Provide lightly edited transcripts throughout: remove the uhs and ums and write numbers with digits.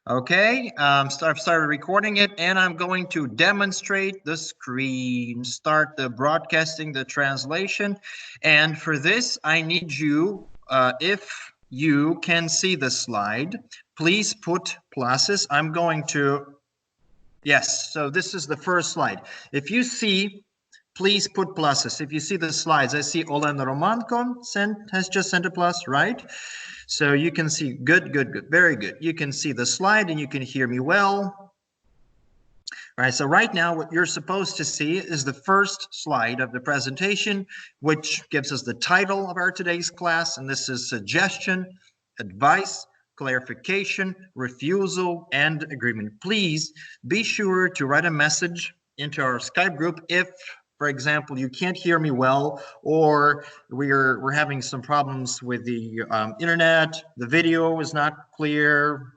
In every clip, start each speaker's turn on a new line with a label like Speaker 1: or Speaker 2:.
Speaker 1: Okay, I've started recording it, and I'm going to demonstrate the screen, start the broadcasting, the translation. And for this, I need you, if you can see the slide, please put pluses. I'm going to, yes, so this is the first slide. If you see, please put pluses. If you see the slides, I see Olen Romanko has just sent a plus, right? So you can see, good, very good. You can see the slide and you can hear me well. All right, so right now what you're supposed to see is the first slide of the presentation, which gives us the title of our today's class. And this is suggestion, advice, clarification, refusal, and agreement. Please be sure to write a message into our Skype group if, for example, you can't hear me well, or we're having some problems with the internet. The video is not clear.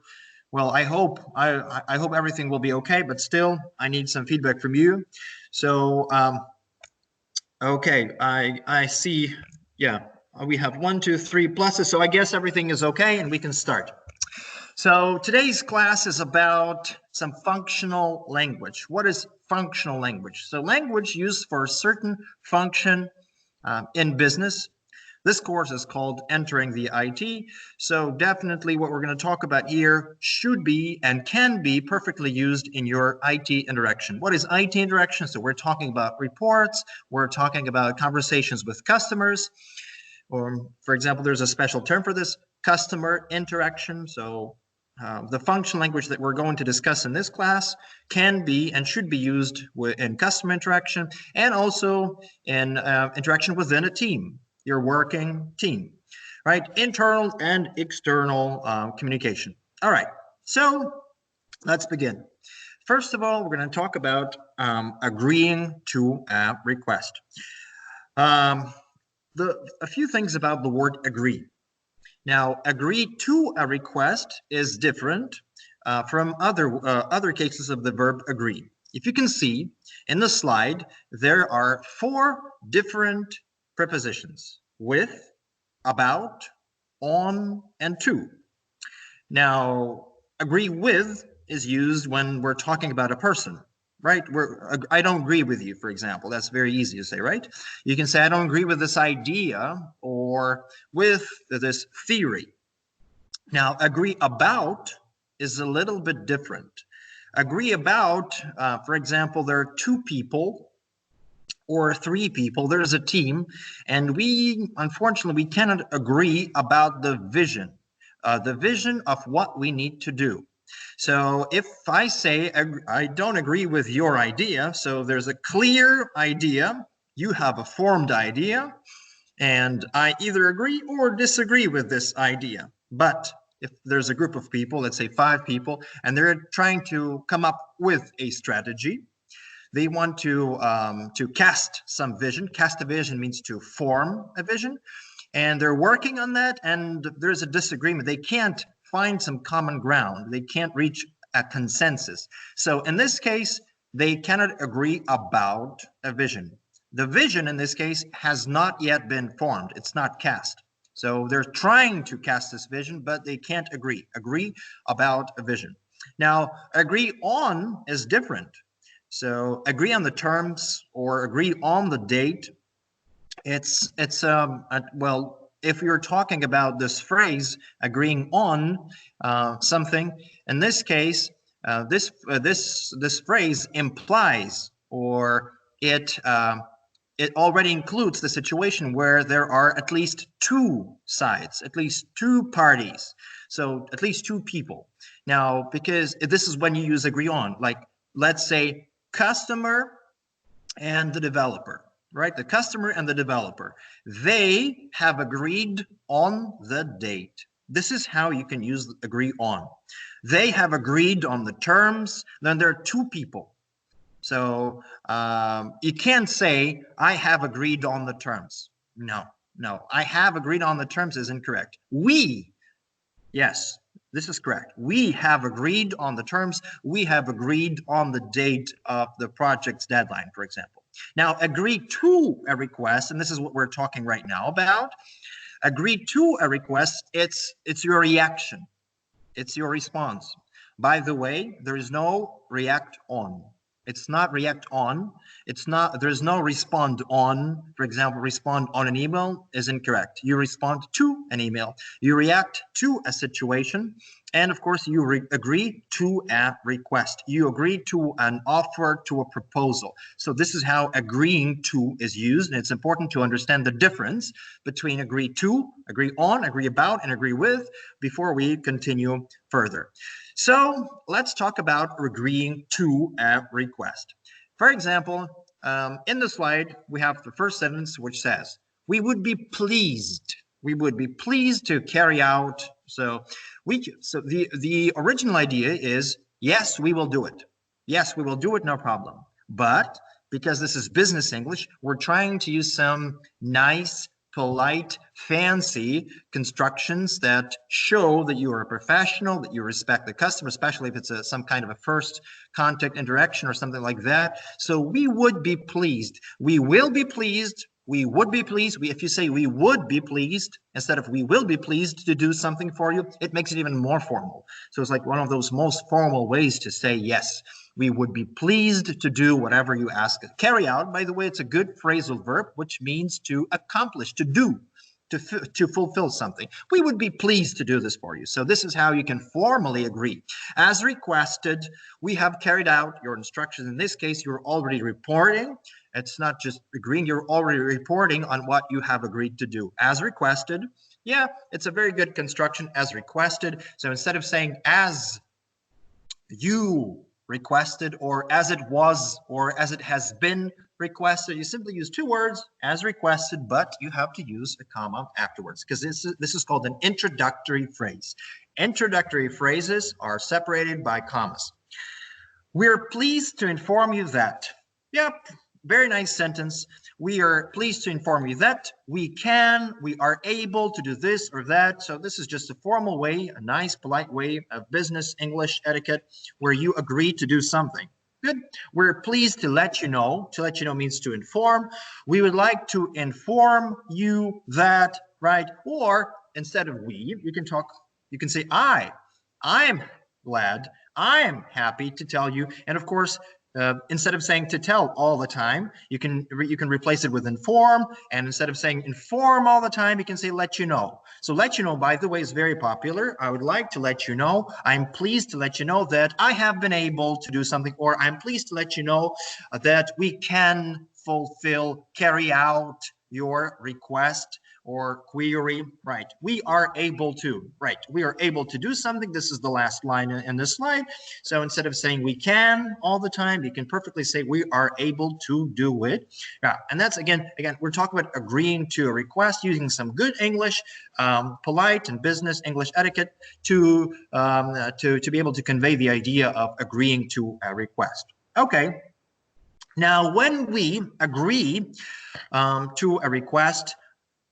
Speaker 1: Well, I hope everything will be okay, but still, I need some feedback from you. So, okay, I see. Yeah, we have 1, 2, 3 pluses. So I guess everything is okay, and we can start. So today's class is about some functional language. What is functional language? So language used for a certain function in business. This course is called Entering the IT. So definitely what we're going to talk about here should be and can be perfectly used in your IT interaction. What is IT interaction? So we're talking about reports. We're talking about conversations with customers. Or, for example, there's a special term for this, customer interaction. So the functional language that we're going to discuss in this class can be and should be used in customer interaction and also in interaction within a team, your working team, right? Internal and external communication. All right, so let's begin. First of all, we're going to talk about agreeing to a request. A few things about the word agree. Now, agree to a request is different from other cases of the verb agree. If you can see in the slide, there are 4 different prepositions: with, about, on, and to. Now, agree with is used when we're talking about a person, right? I don't agree with you, for example. That's very easy to say, right? You can say, I don't agree with this idea or with this theory. Now, agree about is a little bit different. Agree about, for example, there are 2 people or 3 people, there's a team, and unfortunately, we cannot agree about the vision of what we need to do. So if I say, I don't agree with your idea, so there's a clear idea, you have a formed idea, and I either agree or disagree with this idea. But if there's a group of people, let's say 5 people, and they're trying to come up with a strategy, they want to cast some vision. Cast a vision means to form a vision, and they're working on that, and there's a disagreement. They can't find some common ground. They can't reach a consensus. So in this case, they cannot agree about a vision. The vision in this case has not yet been formed. It's not cast. So they're trying to cast this vision, but they can't agree about a vision. Now, agree on is different. So agree on the terms or agree on the date. Well, if you're talking about this phrase, agreeing on something, in this case, this phrase implies, or it already includes the situation where there are at least 2 sides, at least 2 parties, so at least 2 people. Now, because this is when you use agree on, like let's say customer and the developer. Right, the customer and the developer, they have agreed on the date. This is how you can use agree on. They have agreed on the terms. Then there are 2 people. So you can't say, I have agreed on the terms. No, I have agreed on the terms is incorrect. We, yes, this is correct. We have agreed on the terms. We have agreed on the date of the project's deadline, for example. Now, agree to a request, and this is what we're talking right now about. Agree to a request, it's your reaction. It's your response. By the way, there is no react on. It's not react on. It's not, there's no respond on. For example, respond on an email is incorrect. You respond to an email. You react to a situation. And of course, you agree to a request. You agree to an offer, to a proposal. So this is how agreeing to is used. And it's important to understand the difference between agree to, agree on, agree about, and agree with before we continue further. So let's talk about agreeing to a request. For example, in the slide, we have the first sentence, which says, we would be pleased. We would be pleased to carry out. So the original idea is, yes, we will do it. Yes, we will do it, no problem. But because this is business English, we're trying to use some nice, polite, fancy constructions that show that you are a professional, that you respect the customer, especially if it's some kind of a first contact interaction or something like that. So we would be pleased. We will be pleased. We would be pleased. If you say we would be pleased instead of we will be pleased to do something for you, it makes it even more formal. So it's like one of those most formal ways to say yes. We would be pleased to do whatever you ask. Carry out, by the way, it's a good phrasal verb, which means to accomplish, to do, to fulfill something. We would be pleased to do this for you. So this is how you can formally agree. As requested, we have carried out your instructions. In this case, you're already reporting. It's not just agreeing, you're already reporting on what you have agreed to do. As requested, yeah, it's a very good construction, as requested. So instead of saying as you requested, or as it was, or as it has been requested, you simply use two words, as requested, but you have to use a comma afterwards, because this is called an introductory phrase. Introductory phrases are separated by commas. We're pleased to inform you that, yep, very nice sentence. We are pleased to inform you that we are able to do this or that. So this is just a formal way, a nice, polite way of business English etiquette where you agree to do something. Good. We're pleased to let you know. To let you know means to inform. We would like to inform you that, right? Or instead of we, you can say I am glad, I am happy to tell you. And of course, instead of saying to tell all the time, you can replace it with inform. And instead of saying inform all the time, you can say let you know. So let you know, by the way, is very popular. I would like to let you know. I'm pleased to let you know that I have been able to do something, or I'm pleased to let you know that we can carry out your request or query, right? We are able to, right? We are able to do something. This is the last line in this slide. So instead of saying we can all the time, you can perfectly say we are able to do it. Yeah, and that's again, we're talking about agreeing to a request using some good English, polite and business English etiquette to be able to convey the idea of agreeing to a request. Okay. Now, when we agree to a request,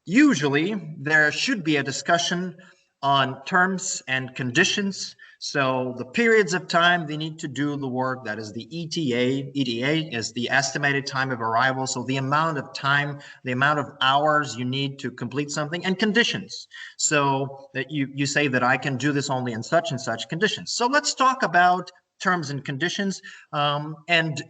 Speaker 1: usually there should be a discussion on terms and conditions. So the periods of time they need to do the work, that is the ETA. ETA is the estimated time of arrival. So the amount of time, the amount of hours you need to complete something, and conditions. So that you say that I can do this only in such and such conditions. So let's talk about terms and conditions and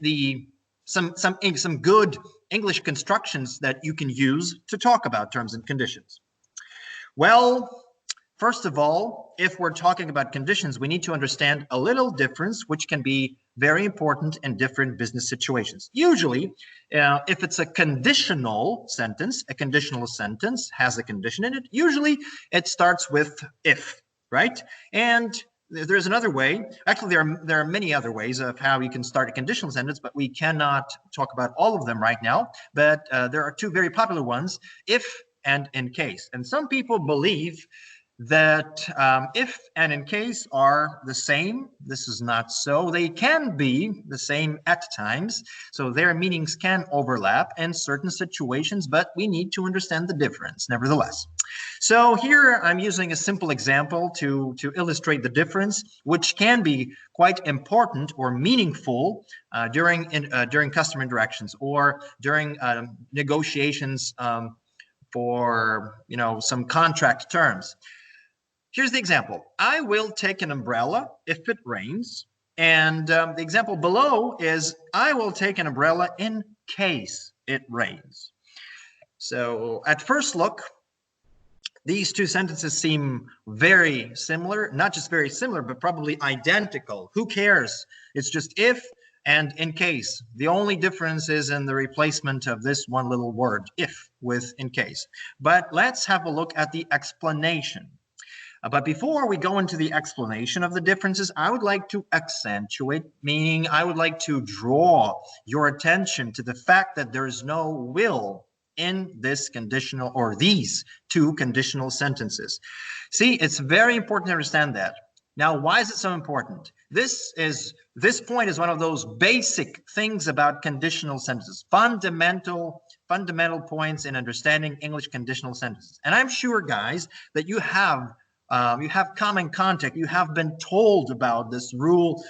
Speaker 1: some good English constructions that you can use to talk about terms and conditions. Well, first of all, if we're talking about conditions, we need to understand a little difference, which can be very important in different business situations. Usually, if it's a conditional sentence has a condition in it. Usually, it starts with if, right? And there's another way. Actually, there are many other ways of how you can start a conditional sentence, but we cannot talk about all of them right now. But there are two very popular ones, if and in case. And some people believe that if and in case are the same. This is not so. They can be the same at times. So their meanings can overlap in certain situations, but we need to understand the difference nevertheless. So here I'm using a simple example to illustrate the difference, which can be quite important or meaningful during customer interactions or during negotiations for some contract terms. Here's the example. I will take an umbrella if it rains. And the example below is I will take an umbrella in case it rains. So at first look, these two sentences seem very similar, not just very similar, but probably identical. Who cares? It's just if and in case. The only difference is in the replacement of this one little word, if, with in case. But let's have a look at the explanation. But before we go into the explanation of the differences, I would like to accentuate, meaning I would like to draw your attention to the fact that there is no will in this conditional or these two conditional sentences. See, it's very important to understand that. Now, why is it so important? This point is one of those basic things about conditional sentences, fundamental points in understanding English conditional sentences. And I'm sure, guys, that you have common contact. You have been told about this rule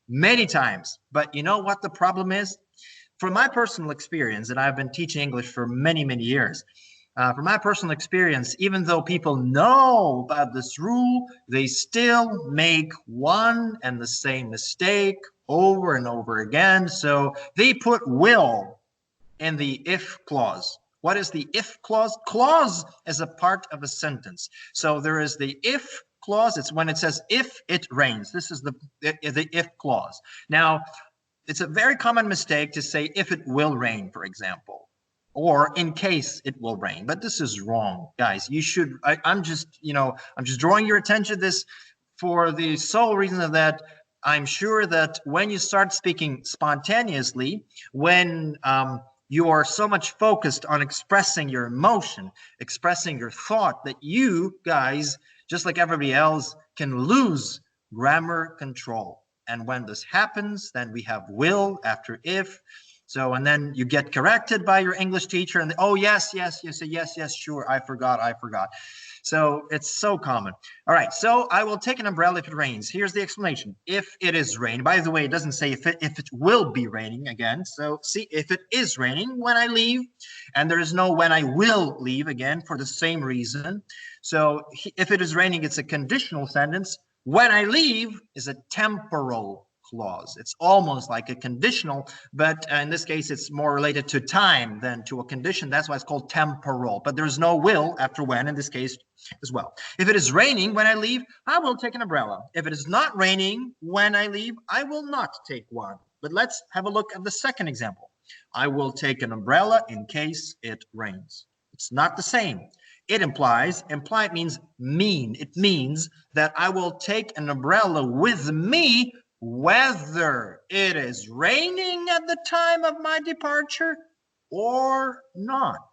Speaker 1: many times. But you know what the problem is? From my personal experience, and I've been teaching English for many, many years, from my personal experience, even though people know about this rule, they still make one and the same mistake over and over again. So they put will in the if clause. What is the if clause? Clause is a part of a sentence. So there is the if clause. It's when it says if it rains. This is the if clause. Now, it's a very common mistake to say if it will rain, for example, or in case it will rain. But this is wrong, guys. You should. I'm just drawing your attention to this for the sole reason of that. I'm sure that when you start speaking spontaneously, when you are so much focused on expressing your emotion, expressing your thought, that you guys, just like everybody else, can lose grammar control. And when this happens, then we have will after if. So, and then you get corrected by your English teacher and oh, yes, you say, yes, sure, I forgot. So it's so common. All right, so I will take an umbrella if it rains. Here's the explanation. If it is raining, by the way, it doesn't say if it will be raining again. So see, if it is raining when I leave, and there is no when I will leave again for the same reason. So if it is raining, it's a conditional sentence. When I leave is a temporal clause. It's almost like a conditional, but in this case, it's more related to time than to a condition. That's why it's called temporal. But there's no will after when in this case as well. If it is raining when I leave, I will take an umbrella. If it is not raining when I leave, I will not take one. But let's have a look at the second example. I will take an umbrella in case it rains. It's not the same. It implies, imply means mean. It means that I will take an umbrella with me whether it is raining at the time of my departure or not.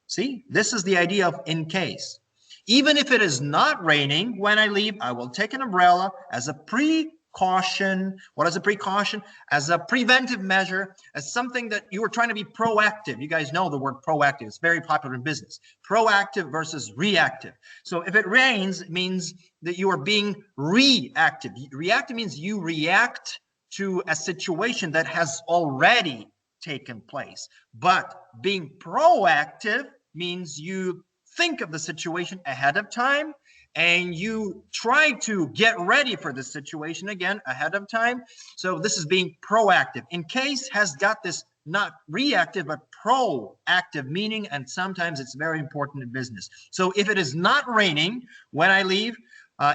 Speaker 1: See, this is the idea of in case. Even if it is not raining when I leave, I will take an umbrella as a precaution. What is a precaution? As a preventive measure, as something that you are trying to be proactive. You guys know the word proactive. It's very popular in business. Proactive versus reactive. So if it rains, it means that you are being reactive. Reactive means you react to a situation that has already taken place. But being proactive means you think of the situation ahead of time and you try to get ready for the situation again ahead of time. So this is being proactive. In case has got this not reactive, but proactive meaning, and sometimes it's very important in business. So if it is not raining when I leave,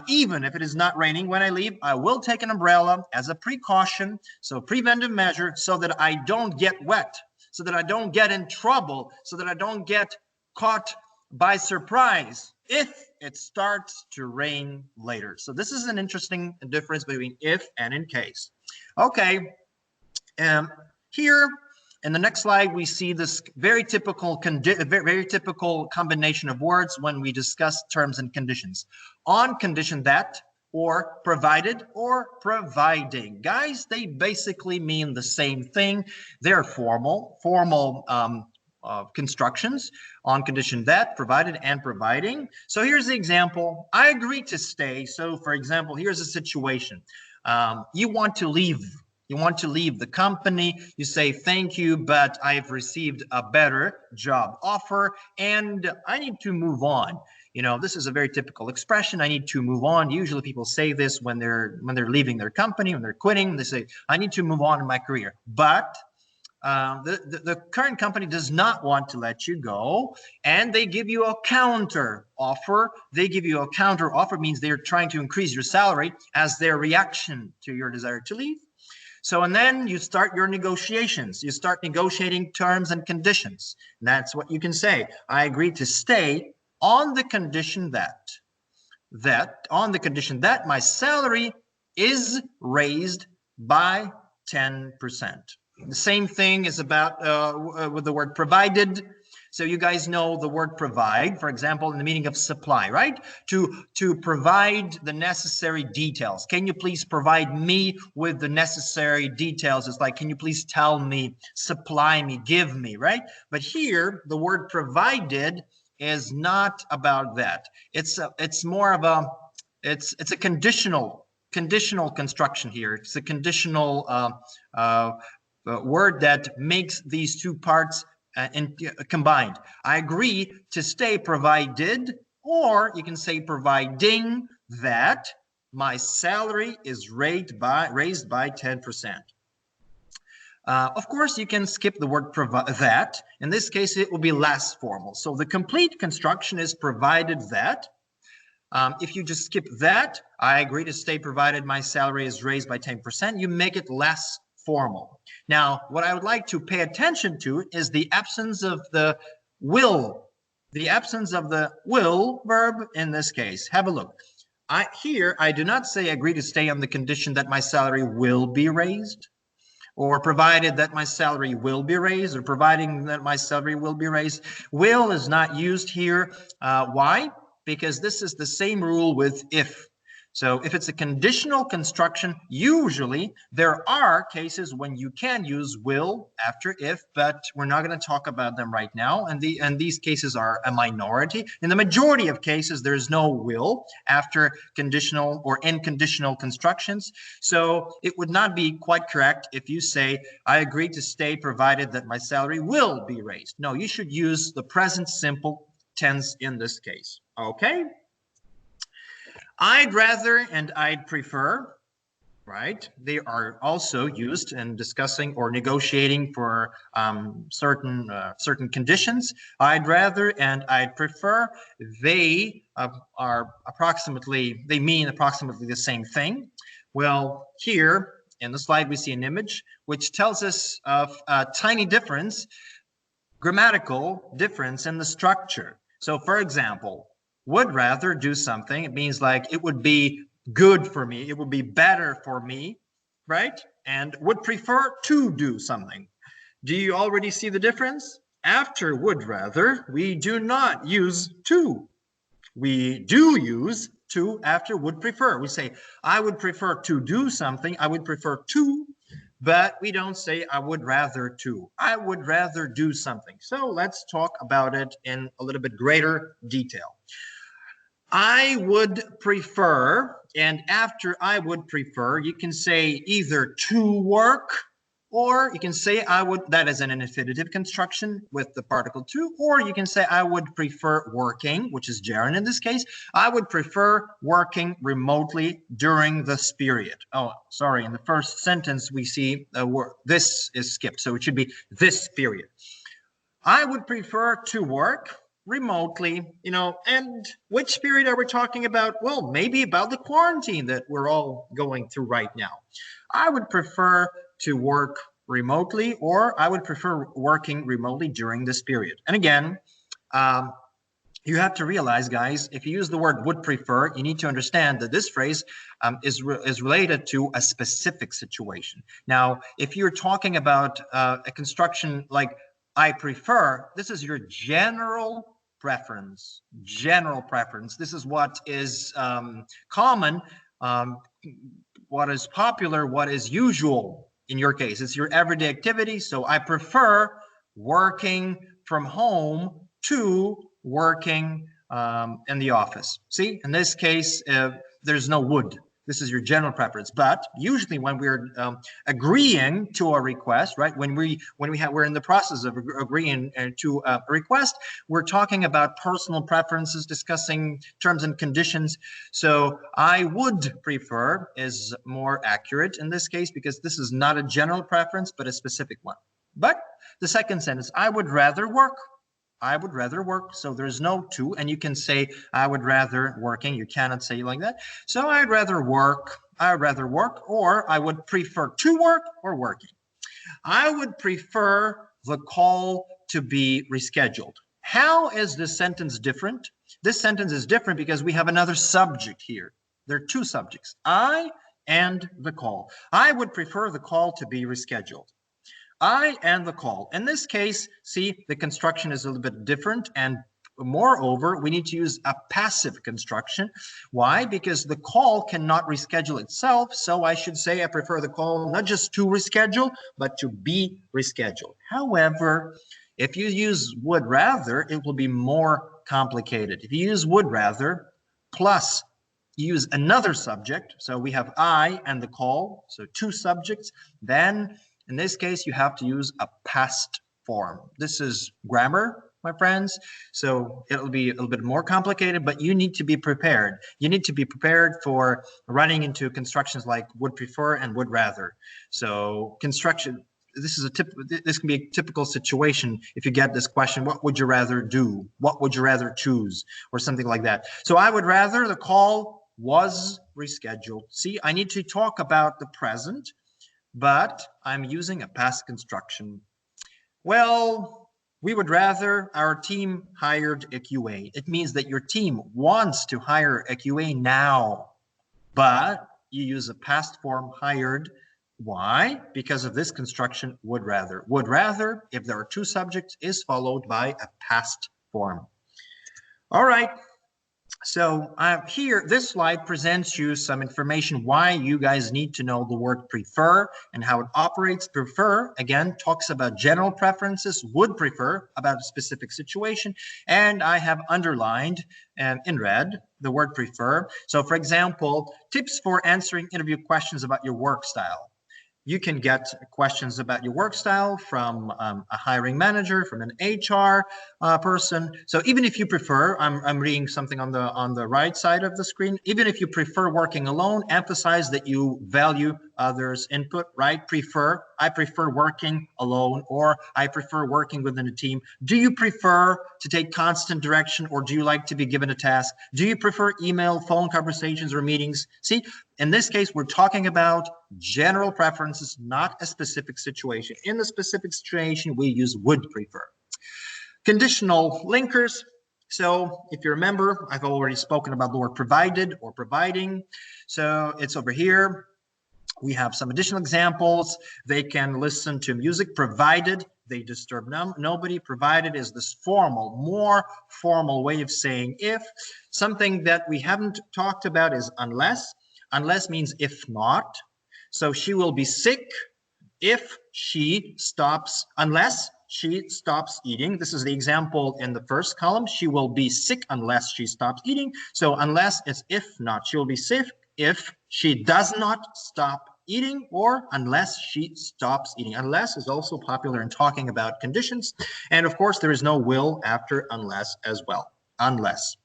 Speaker 1: even if it is not raining when I leave, I will take an umbrella as a precaution, so preventive measure, so that I don't get wet, so that I don't get in trouble, so that I don't get caught by surprise if it starts to rain later. So this is an interesting difference between if and in case. Okay, here in the next slide, we see this very typical combination of words when we discuss terms and conditions. On condition that, or provided, or providing. Guys, they basically mean the same thing. They're formal constructions. On condition that, provided, and providing. So here's the example. I agree to stay. So for example, here's a situation. You want to leave. You want to leave the company. You say, thank you, but I've received a better job offer and I need to move on. You know, this is a very typical expression. I need to move on. Usually people say this when they're leaving their company, when they're quitting. They say, I need to move on in my career. But the current company does not want to let you go, and they give you a counter offer. They give you a counter offer, means they're trying to increase your salary as their reaction to your desire to leave. So, and then you start your negotiations. You start negotiating terms and conditions. And that's what you can say. I agree to stay on the condition that my salary is raised by 10%. The same thing is about with the word provided. So you guys know the word provide, for example, in the meaning of supply, right? To provide the necessary details. Can you please provide me with the necessary details? It's like, can you please tell me, supply me, give me, right? But here, the word provided is not about that. It's more of a, it's a conditional construction here. It's a conditional word that makes these two parts combined. I agree to stay provided, or you can say providing that my salary is raised by 10%. Of course, you can skip the word that. In this case, it will be less formal. So the complete construction is provided that. If you just skip that, I agree to stay provided my salary is raised by 10%, you make it less formal. Now, what I would like to pay attention to is the absence of the will. The absence of the will verb in this case. Have a look. Here, I do not say agree to stay on the condition that my salary will be raised, or provided that my salary will be raised, or providing that my salary will be raised. Will is not used here. Why? Because this is the same rule with if. So if it's a conditional construction, usually there are cases when you can use will after if, but we're not going to talk about them right now. And these cases are a minority. In the majority of cases, there's no will after conditional or unconditional constructions. So it would not be quite correct if you say, I agree to stay provided that my salary will be raised. No, you should use the present simple tense in this case. Okay? I'd rather and I'd prefer, right? They are also used in discussing or negotiating for certain conditions. I'd rather and I'd prefer. They mean approximately the same thing. Well, here in the slide we see an image which tells us of a tiny difference, grammatical difference in the structure. So, for example, would rather do something, it means like it would be good for me, it would be better for me, right? And would prefer to do something. Do you already see the difference? After would rather, we do not use to. We do use to after would prefer. We say, I would prefer to do something, I would prefer to, but we don't say I would rather to. I would rather do something. So let's talk about it in a little bit greater detail. I would prefer, and after I would prefer, you can say either to work, or you can say I would, that is an infinitive construction with the particle to, or you can say I would prefer working, which is gerund in this case. I would prefer working remotely during this period. Oh, sorry, in the first sentence we see this is skipped, so it should be this period. I would prefer to work remotely, you know, and which period are we talking about? Well, maybe about the quarantine that we're all going through right now. I would prefer to work remotely, or I would prefer working remotely during this period. And again, you have to realize, guys, if you use the word would prefer, you need to understand that this phrase is related to a specific situation. Now, if you're talking about a construction like I prefer, this is your general preference. General preference. This is what is common, what is popular, what is usual in your case. It's your everyday activity. So I prefer working from home to working in the office. See, in this case, there's no would. This is your general preference. But usually when we're agreeing to a request, right? We're in the process of agreeing to a request, we're talking about personal preferences, discussing terms and conditions. So I would prefer is more accurate in this case because this is not a general preference, but a specific one. But the second sentence, I would rather work. I would rather work. So there's no to, and you can say I would rather working. You cannot say like that. So I'd rather work. I'd rather work, or I would prefer to work or working. I would prefer the call to be rescheduled. How is this sentence different? This sentence is different because we have another subject here. There are two subjects, I and the call. I would prefer the call to be rescheduled. I and the call. In this case, see, the construction is a little bit different, and moreover, we need to use a passive construction. Why? Because the call cannot reschedule itself, so I should say I prefer the call not just to reschedule, but to be rescheduled. However, if you use would rather, it will be more complicated. If you use would rather plus use another subject, so we have I and the call, so two subjects, then in this case, you have to use a past form. This is grammar, my friends, so it'll be a little bit more complicated, but you need to be prepared. You need to be prepared for running into constructions like would prefer and would rather. So construction, this can be a typical situation if you get this question, what would you rather do? What would you rather choose? Or something like that. So I would rather the call was rescheduled. See, I need to talk about the present, but I'm using a past construction. Well, we would rather our team hired a QA. It means that your team wants to hire a QA now, but you use a past form hired. Why? Because of this construction, would rather. Would rather, if there are two subjects, is followed by a past form. All right. So here, this slide presents you some information why you guys need to know the word prefer and how it operates. Prefer, again, talks about general preferences. Would prefer about a specific situation. And I have underlined in red the word prefer. So for example, tips for answering interview questions about your work style. You can get questions about your work style from a hiring manager, from an HR person. So even if you prefer, I'm reading something on the right side of the screen. Even if you prefer working alone, emphasize that you value others' input, right? I prefer working alone, or I prefer working within a team. Do you prefer to take constant direction, or do you like to be given a task? Do you prefer email, phone conversations, or meetings? See, in this case, we're talking about general preferences, not a specific situation. In the specific situation, we use would prefer. Conditional linkers. So if you remember, I've already spoken about the word provided or providing. So it's over here. We have some additional examples. They can listen to music provided they disturb nobody. Provided is this formal, more formal way of saying if. Something that we haven't talked about is unless. Unless means if not. So she will be sick if she stops, unless she stops eating. This is the example in the first column. She will be sick unless she stops eating. So unless is if not. She will be sick if she does not stop eating, or unless she stops eating. Unless is also popular in talking about conditions. And of course, there is no will after unless as well. Unless.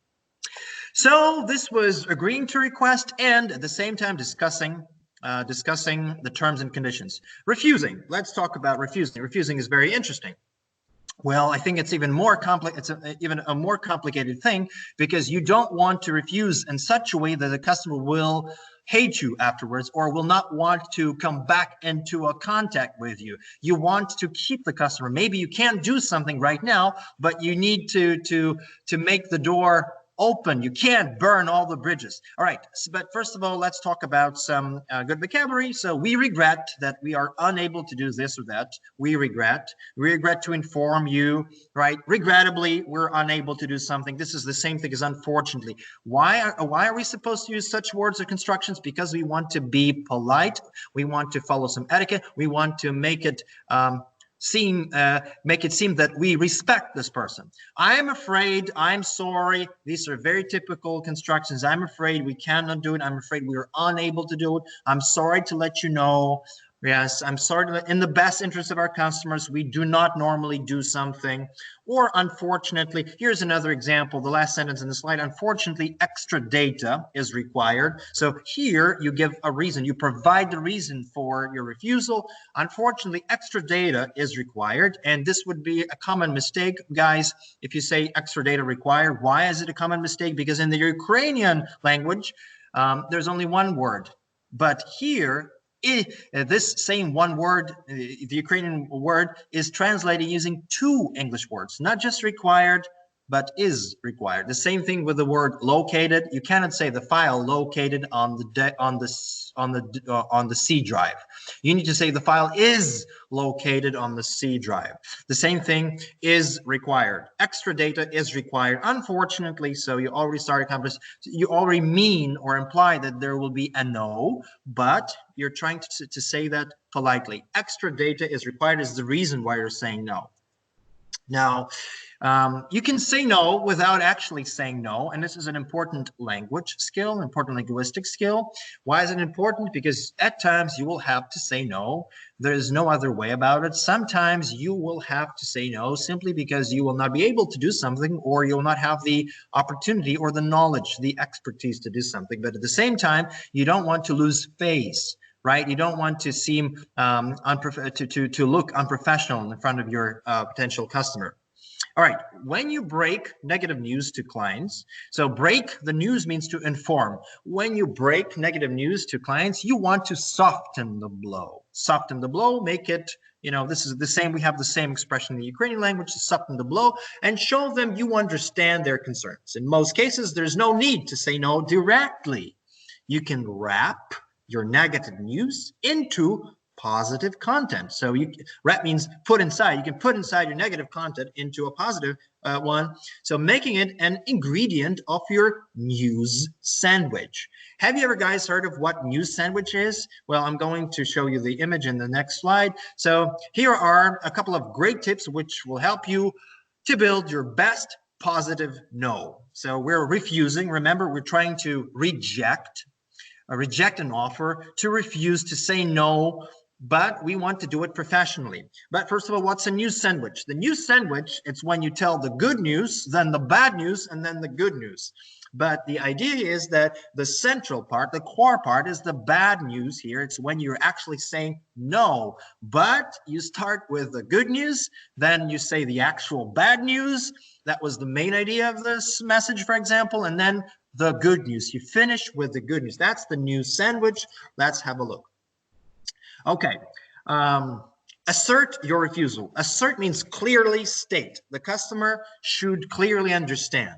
Speaker 1: So this was agreeing to request and at the same time discussing the terms and conditions. Refusing. Let's talk about refusing. Refusing is very interesting. Well, I think it's even more complex. It's even a more complicated thing, because you don't want to refuse in such a way that the customer will hate you afterwards or will not want to come back into a contact with you. You want to keep the customer. Maybe you can't do something right now, but you need to make the door open. You can't burn all the bridges. All right, but first of all, let's talk about some good vocabulary. So we regret that we are unable to do this or that. We regret to inform you, right? Regrettably, we're unable to do something. This is the same thing as unfortunately. Why are we supposed to use such words or constructions? Because we want to be polite. We want to follow some etiquette. We want to make it make it seem that we respect this person. I'm afraid, I'm sorry. These are very typical constructions. I'm afraid we cannot do it. I'm afraid we are unable to do it. I'm sorry to let you know. Yes, I'm sorry. In the best interest of our customers, we do not normally do something. Or unfortunately, here's another example, the last sentence in the slide. Unfortunately, extra data is required. So here you give a reason. You provide the reason for your refusal. Unfortunately, extra data is required. And this would be a common mistake, guys, if you say extra data required. Why is it a common mistake? Because in the Ukrainian language, there's only one word. But here, this same one word, the Ukrainian word, is translated using two English words, not just required, but is required. The same thing with the word located. You cannot say the file located on the C drive. You need to say the file is located on the C drive. The same thing is required. Extra data is required. Unfortunately, so you already started conversation. You already mean or imply that there will be a no, but you're trying to say that politely. Extra data is required is the reason why you're saying no. Now, you can say no without actually saying no, and this is an important language skill, important linguistic skill. Why is it important? Because at times you will have to say no. There is no other way about it. Sometimes you will have to say no simply because you will not be able to do something, or you will not have the opportunity or the knowledge, the expertise to do something. But at the same time, you don't want to lose face. Right? You don't want to seem to look unprofessional in front of your potential customer. All right, when you break negative news to clients, so break the news means to inform. When you break negative news to clients, you want to soften the blow. Soften the blow, make it, you know, this is the same, we have the same expression in the Ukrainian language, to soften the blow, and show them you understand their concerns. In most cases, there's no need to say no directly. You can wrap your negative news into positive content. So wrap means put inside. You can put inside your negative content into a positive one. So making it an ingredient of your news sandwich. Have you ever guys heard of what news sandwich is? Well, I'm going to show you the image in the next slide. So here are a couple of great tips which will help you to build your best positive no. So we're refusing. Remember, we're trying to reject an offer, to refuse, to say no, but we want to do it professionally. But first of all, what's a news sandwich? The news sandwich, it's when you tell the good news, then the bad news, and then the good news. But the idea is that the central part, the core part, is the bad news here. It's when you're actually saying no, but you start with the good news, then you say the actual bad news. That was the main idea of this message, for example, and then the good news. You finish with the good news. That's the news sandwich. Let's have a look. Okay. Assert your refusal. Assert means clearly state. The customer should clearly understand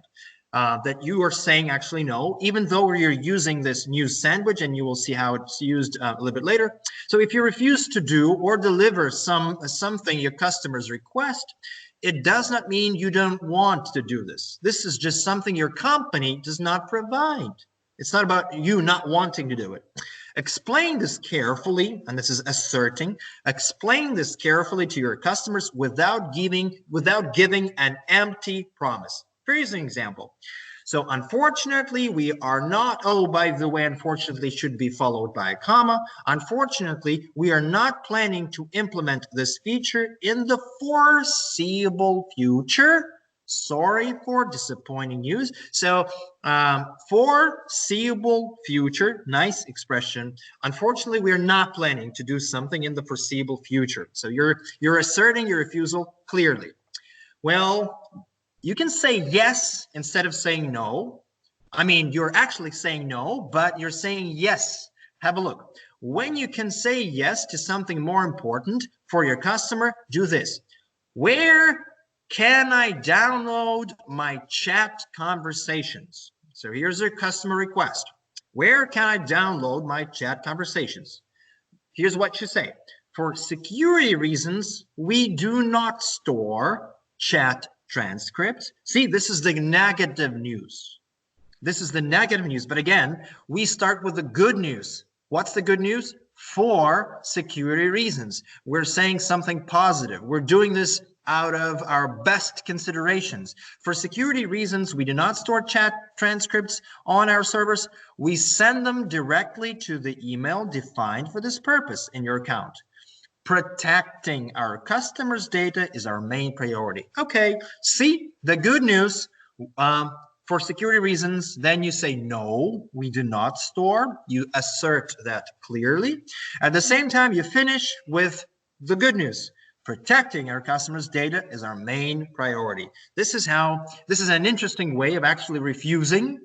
Speaker 1: that you are saying actually no, even though you're using this news sandwich, and you will see how it's used a little bit later. So if you refuse to do or deliver something your customers request, it does not mean you don't want to do this. This is just something your company does not provide. It's not about you not wanting to do it. Explain this carefully, and this is asserting. Explain this carefully to your customers without giving an empty promise. Here's an example. So unfortunately, we are not, oh, by the way, unfortunately should be followed by a comma. Unfortunately, we are not planning to implement this feature in the foreseeable future. Sorry for disappointing news. So foreseeable future, nice expression. Unfortunately, we are not planning to do something in the foreseeable future. So you're asserting your refusal clearly. Well, you can say yes instead of saying no. I mean, you're actually saying no, but you're saying yes. Have a look. When you can say yes to something more important for your customer, do this. Where can I download my chat conversations? So here's a customer request. Where can I download my chat conversations? Here's what you say. For security reasons, we do not store chat transcripts. See, this is the negative news. This is the negative news. But again, we start with the good news. What's the good news? for security reasons. We're saying something positive. We're doing this out of our best considerations. For security reasons, we do not store chat transcripts on our servers. We send them directly to the email defined for this purpose in your account. Protecting our customers' data is our main priority. Okay, see the good news. For security reasons, then you say, no, we do not store. You assert that clearly. At the same time, you finish with the good news. Protecting our customers' data is our main priority. This is an interesting way of actually refusing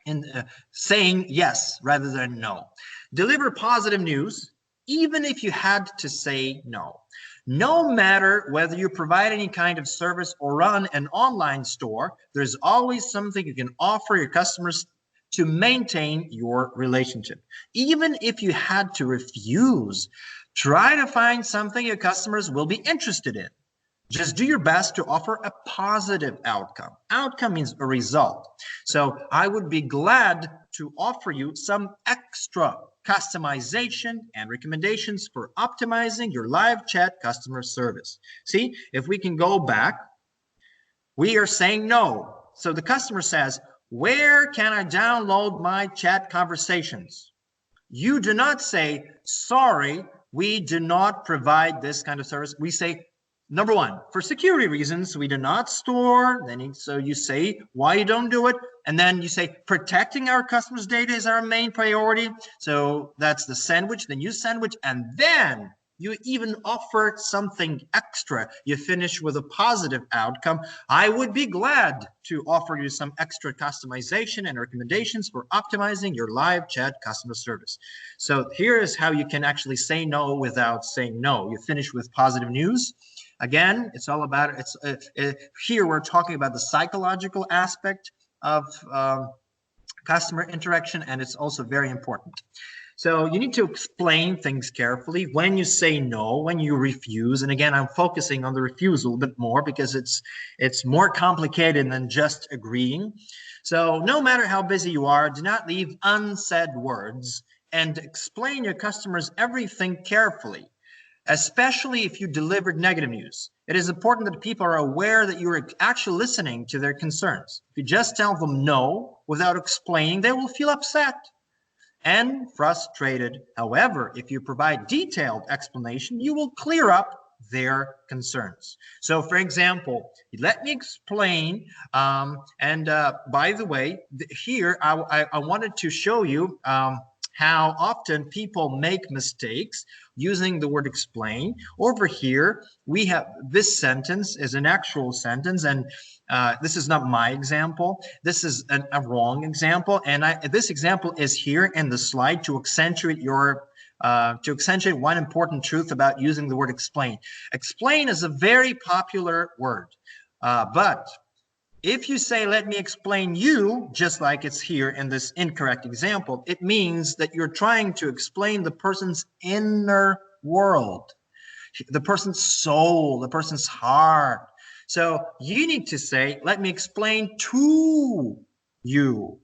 Speaker 1: and saying yes rather than no. Deliver positive news, even if you had to say no. No matter whether you provide any kind of service or run an online store, there's always something you can offer your customers to maintain your relationship. Even if you had to refuse, try to find something your customers will be interested in. Just do your best to offer a positive outcome. Outcome means a result. So I would be glad to offer you some extra customization and recommendations for optimizing your live chat customer service. See, if we can go back, we are saying no. So the customer says, where can I download my chat conversations? You do not say, sorry, we do not provide this kind of service. We say, number one, for security reasons, we do not store. So you say why you don't do it. And then you say protecting our customers' data is our main priority. So that's the sandwich. Then you sandwich, and then you even offer something extra. You finish with a positive outcome. I would be glad to offer you some extra customization and recommendations for optimizing your live chat customer service. So here is how you can actually say no without saying no. You finish with positive news. Again, it's all about, here we're talking about the psychological aspect of customer interaction, and it's also very important. So you need to explain things carefully when you say no, when you refuse. And again, I'm focusing on the refusal a bit more because it's more complicated than just agreeing. So no matter how busy you are, do not leave unsaid words and explain your customers everything carefully. Especially if you delivered negative news. It is important that people are aware that you're actually listening to their concerns. If you just tell them no without explaining, they will feel upset and frustrated. However, if you provide detailed explanation, you will clear up their concerns. So for example, let me explain, by the way, here I wanted to show you how often people make mistakes using the word explain. Over here, we have this sentence is an actual sentence, and this is not my example. This is a wrong example, and this example is here in the slide to accentuate one important truth about using the word explain. Explain is a very popular word, but if you say, let me explain you, just like it's here in this incorrect example, it means that you're trying to explain the person's inner world, the person's soul, the person's heart. So you need to say, let me explain to you,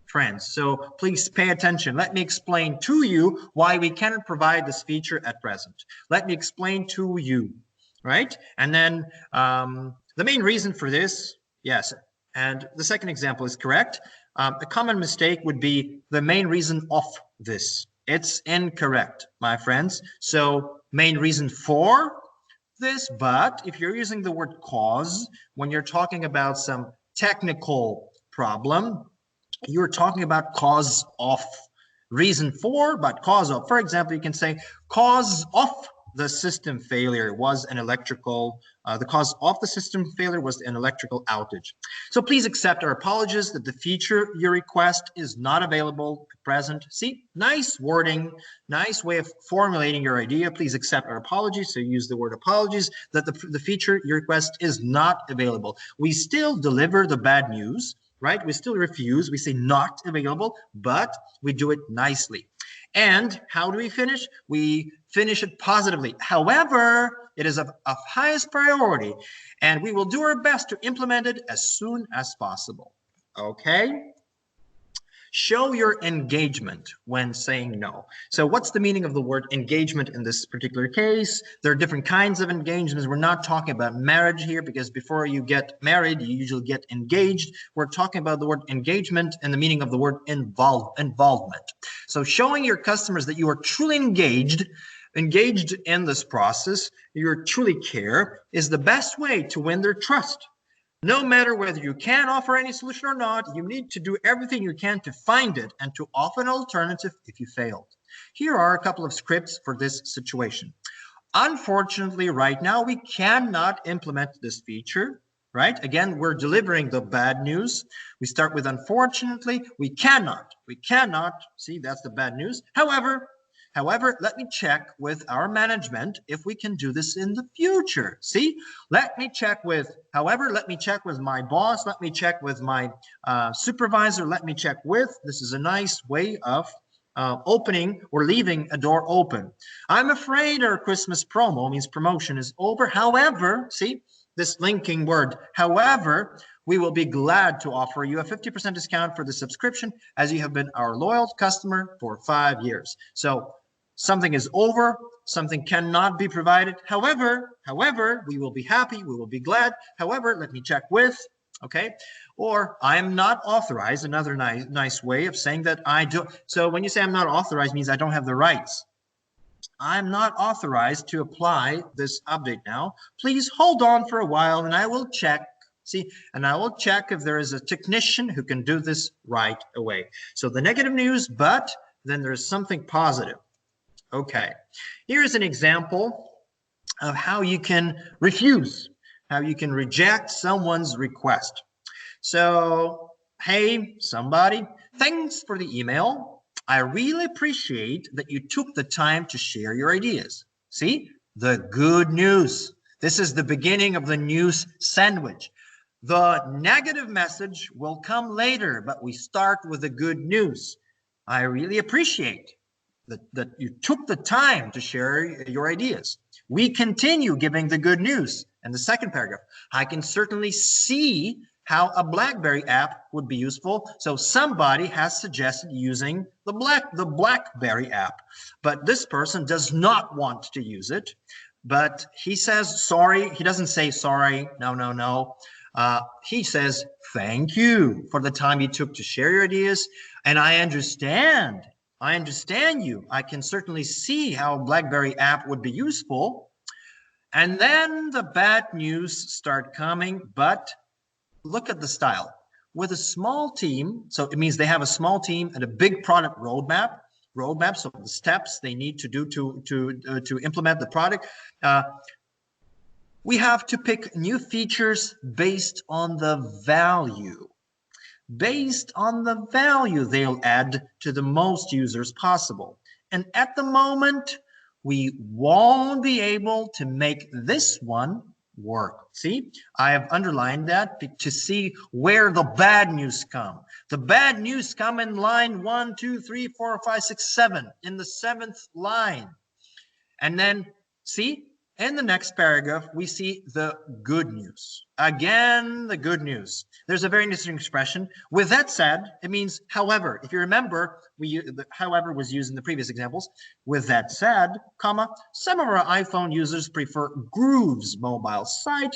Speaker 1: friends. So please pay attention. Let me explain to you why we cannot provide this feature at present. Let me explain to you, right? And then the main reason for this, yes, and the second example is correct. A common mistake would be the main reason of this. It's incorrect, my friends. So main reason for this, but if you're using the word cause, when you're talking about some technical problem, you're talking about cause of. Reason for, but cause of. For example, you can say cause of the system failure was an electrical, the cause of the system failure was an electrical outage. So please accept our apologies that the feature you request is not available at present. See, nice wording, nice way of formulating your idea. Please accept our apologies. So use the word apologies that the feature you request is not available. We still deliver the bad news, right? We still refuse. We say not available, but we do it nicely. And how do we finish? We finish it positively. However, it is of highest priority, and we will do our best to implement it as soon as possible. Okay? Show your engagement when saying no. So what's the meaning of the word engagement in this particular case? There are different kinds of engagements. We're not talking about marriage here, because before you get married, you usually get engaged. We're talking about the word engagement and the meaning of the word involvement. So showing your customers that you are truly engaged in this process, you truly care, is the best way to win their trust. No matter whether you can offer any solution or not, you need to do everything you can to find it and to offer an alternative if you failed. Here are a couple of scripts for this situation. Unfortunately, right now, we cannot implement this feature, right? Again, we're delivering the bad news. We start with unfortunately, we cannot, see, that's the bad news. However, let me check with our management if we can do this in the future. See, let me check with my boss, let me check with my supervisor, let me check with, this is a nice way of opening or leaving a door open. I'm afraid our Christmas promo means promotion is over. However, see, this linking word, however, we will be glad to offer you a 50% discount for the subscription as you have been our loyal customer for 5 years. So something is over, something cannot be provided. However, we will be happy, we will be glad. However, let me check with, okay? Or I am not authorized, another nice way of saying that I do. So when you say I'm not authorized, means I don't have the rights. I'm not authorized to apply this update now. Please hold on for a while and I will check. See, and I will check if there is a technician who can do this right away. So the negative news, but then there's something positive. Okay, here's an example of how you can refuse, how you can reject someone's request. So, hey, somebody, thanks for the email. I really appreciate that you took the time to share your ideas. See, the good news. This is the beginning of the news sandwich. The negative message will come later, but we start with the good news. I really appreciate that you took the time to share your ideas. We continue giving the good news. And the second paragraph, I can certainly see how a BlackBerry app would be useful. So somebody has suggested using the BlackBerry app, but this person does not want to use it. But he says sorry. He doesn't say sorry. No. He says thank you for the time you took to share your ideas, and I understand you. I can certainly see how a BlackBerry app would be useful. And then the bad news start coming, but look at the style. With a small team, so it means they have a small team and a big product roadmap, so the steps they need to do to implement the product. We have to pick new features based on the value. Based on the value they'll add to the most users possible. And at the moment, we won't be able to make this one work. See, I have underlined that to see where the bad news come. The bad news come in line 1, 2, 3, 4, 5, 6, 7, in the 7th line. And then, see, in the next paragraph, we see the good news. Again, the good news. There's a very interesting expression. With that said, it means however. If you remember, however was used in the previous examples. With that said, comma, some of our iPhone users prefer Groove's mobile site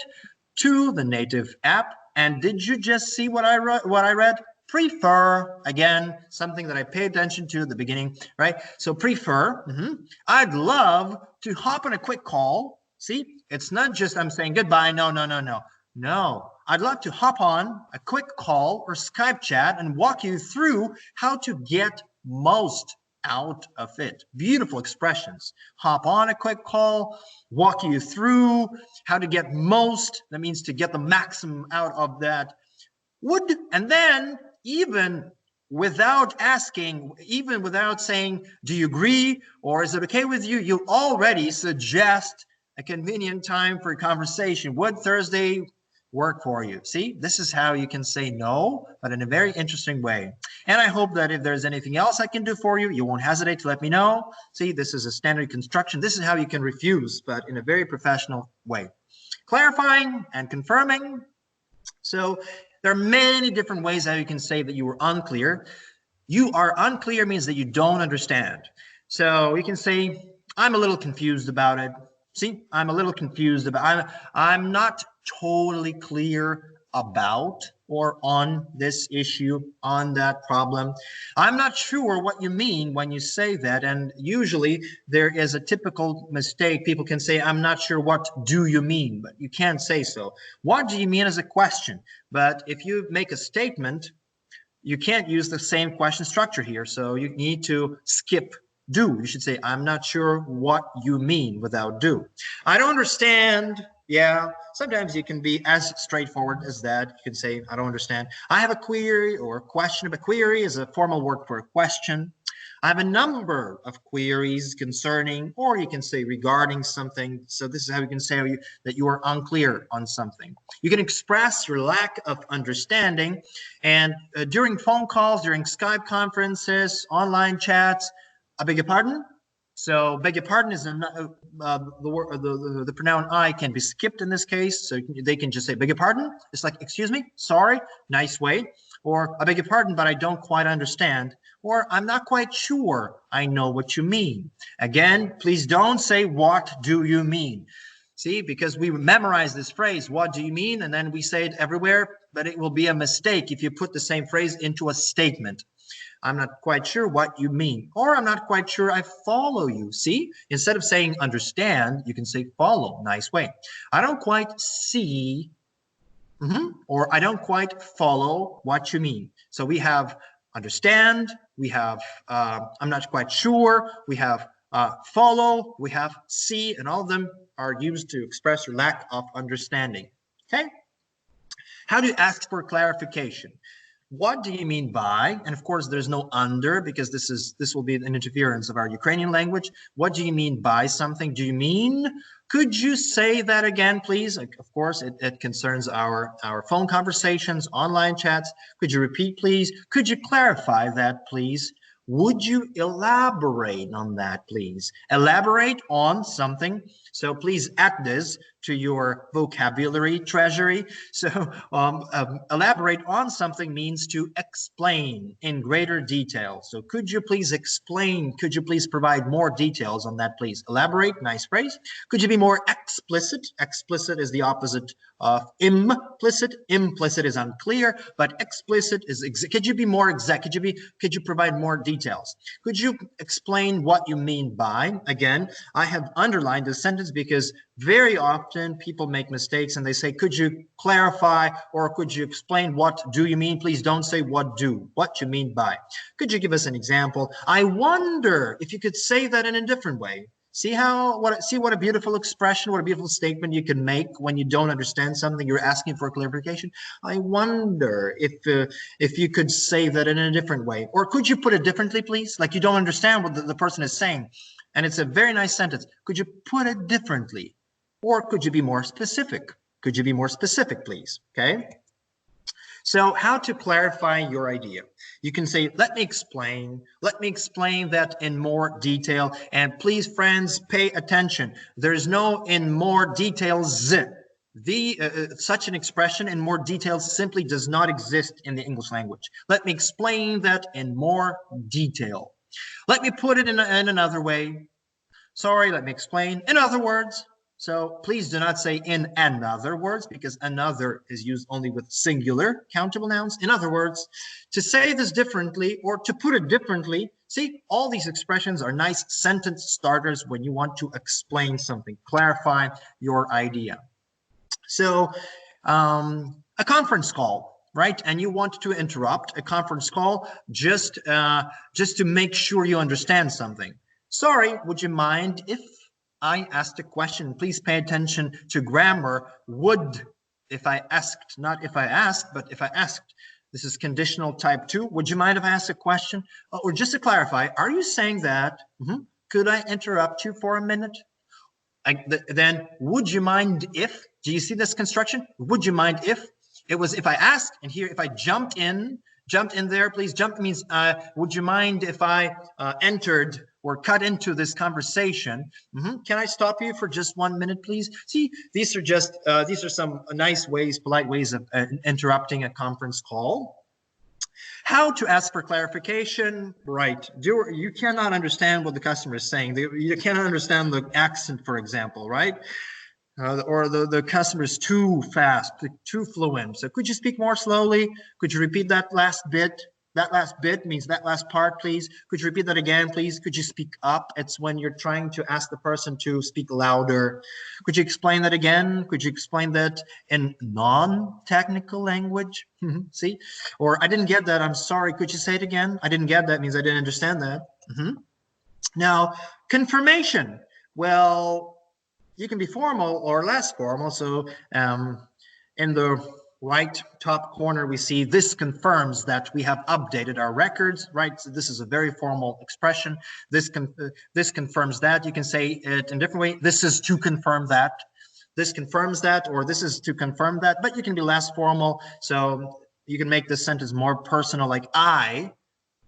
Speaker 1: to the native app. And did you just see what I read? Prefer, again, something that I pay attention to at the beginning, right? So prefer, I'd love to hop on a quick call. See, it's not just I'm saying goodbye. No, I'd love to hop on a quick call or Skype chat and walk you through how to get most out of it. Beautiful expressions. Hop on a quick call, walk you through how to get most. That means to get the maximum out of that. And then even without asking, even without saying, do you agree or is it okay with you? You already suggest a convenient time for a conversation. Would Thursday work for you? See, this is how you can say no, but in a very interesting way. And I hope that if there's anything else I can do for you, you won't hesitate to let me know. See, this is a standard construction. This is how you can refuse, but in a very professional way. Clarifying and confirming. So there are many different ways how you can say that you were unclear. You are unclear means that you don't understand. So you can say, I'm a little confused about it. See, I'm a little confused about, I'm not totally clear about or on this issue, on that problem. I'm not sure what you mean when you say that. And usually there is a typical mistake. People can say, I'm not sure what do you mean, but you can't say so. What do you mean is a question. But if you make a statement, you can't use the same question structure here. So you need to skip do. You should say, I'm not sure what you mean without do. I don't understand. Yeah, sometimes you can be as straightforward as that. You can say, I don't understand. I have a query or a question. A query is a formal word for a question. I have a number of queries concerning, or you can say regarding something. So this is how you can say that you are unclear on something. You can express your lack of understanding. And during phone calls, during Skype conferences, online chats, I beg your pardon? So beg your pardon is the pronoun I can be skipped in this case. So they can just say, beg your pardon. It's like, excuse me, sorry, nice way. Or I beg your pardon, but I don't quite understand. Or I'm not quite sure I know what you mean. Again, please don't say, what do you mean? See, because we memorize this phrase, what do you mean? And then we say it everywhere, but it will be a mistake if you put the same phrase into a statement. I'm not quite sure what you mean, or I'm not quite sure I follow you. See, instead of saying understand, you can say follow. Nice way. I don't quite see, or I don't quite follow what you mean. So we have understand, we have I'm not quite sure, we have follow, we have see, and all of them are used to express your lack of understanding. Okay? How do you ask for clarification? What do you mean by? And of course, there's no under, because this will be an interference of our Ukrainian language. What do you mean by something? Do you mean? Could you say that again, please? Of course, it concerns our phone conversations, online chats. Could you repeat, please? Could you clarify that, please? Would you elaborate on that, please? Elaborate on something. So please add this to your vocabulary treasury. So elaborate on something means to explain in greater detail. So could you please explain? Could you please provide more details on that, please? Elaborate, nice phrase. Could you be more explicit? Explicit is the opposite of implicit. Implicit is unclear, but explicit is could you be more exact? Could you provide more details? Could you explain what you mean by? Again, I have underlined this sentence because very often people make mistakes and they say, could you clarify or could you explain what do you mean? Please don't say what do, what you mean by. Could you give us an example? I wonder if you could say that in a different way. See what a beautiful expression, what a beautiful statement you can make when you don't understand something, you're asking for clarification. I wonder if you could say that in a different way. Or could you put it differently, please? Like you don't understand what the person is saying. And it's a very nice sentence. Could you put it differently? Or could you be more specific? Could you be more specific, please? Okay. So how to clarify your idea? You can say, let me explain that in more detail. And please, friends, pay attention. There's no in more details. Such an expression in more details simply does not exist in the English language. Let me explain that in more detail. Let me put it in another way. Sorry, let me explain. In other words. So please do not say in another words, because another is used only with singular countable nouns. In other words, to say this differently or to put it differently, see, all these expressions are nice sentence starters when you want to explain something, clarify your idea. So a conference call, right? And you want to interrupt a conference call just to make sure you understand something. Sorry, would you mind if I asked a question? Please pay attention to grammar. Would, if I asked, not if I asked, but if I asked. This is conditional type 2. Would you mind if I asked a question? Or just to clarify, are you saying that, could I interrupt you for a minute? Then, would you mind if, do you see this construction? Would you mind if? It was if I asked, and here if I jumped in there, please. Jump means, would you mind if I entered or cut into this conversation? Can I stop you for just 1 minute, please? See, these are some nice ways, polite ways of interrupting a conference call. How to ask for clarification, right? You cannot understand what the customer is saying. You cannot understand the accent, for example, right? Or the customer is too fast, too fluent. So could you speak more slowly? Could you repeat that last bit? That last bit means that last part, please. Could you repeat that again, please? Could you speak up? It's when you're trying to ask the person to speak louder. Could you explain that again? Could you explain that in non-technical language? See? Or I didn't get that. I'm sorry. Could you say it again? I didn't get that means I didn't understand that. Now, confirmation. Well, you can be formal or less formal. So in the right top corner, we see this confirms that we have updated our records, right? So this is a very formal expression. This confirms that. You can say it in a different way. This is to confirm that. This confirms that, or this is to confirm that, but you can be less formal. So you can make this sentence more personal, like I